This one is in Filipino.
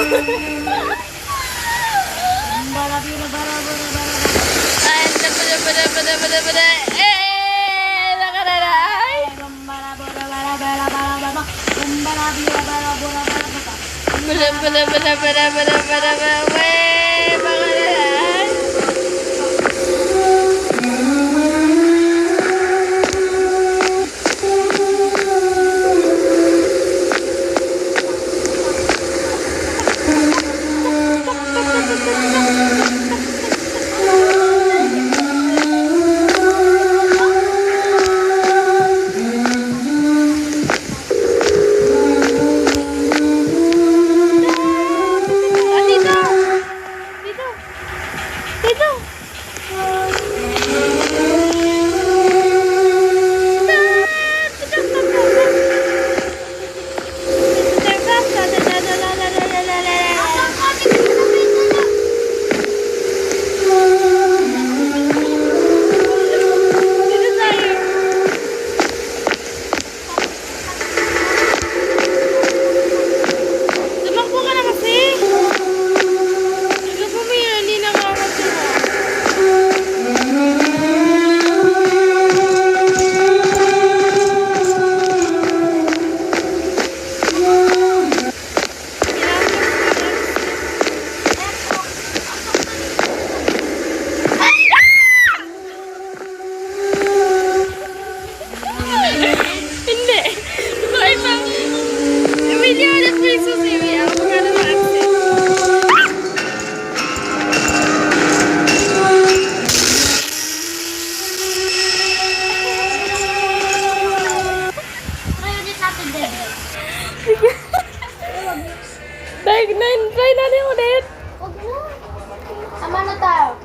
Ay, pada. Nakararay. Pada. Weh, nakararay. Hindi. Ay, pang... Emilia, ulit mo yung susiwi. Ako pa na ma-access. Try natin ulit. Huwag na. Sama na tayo.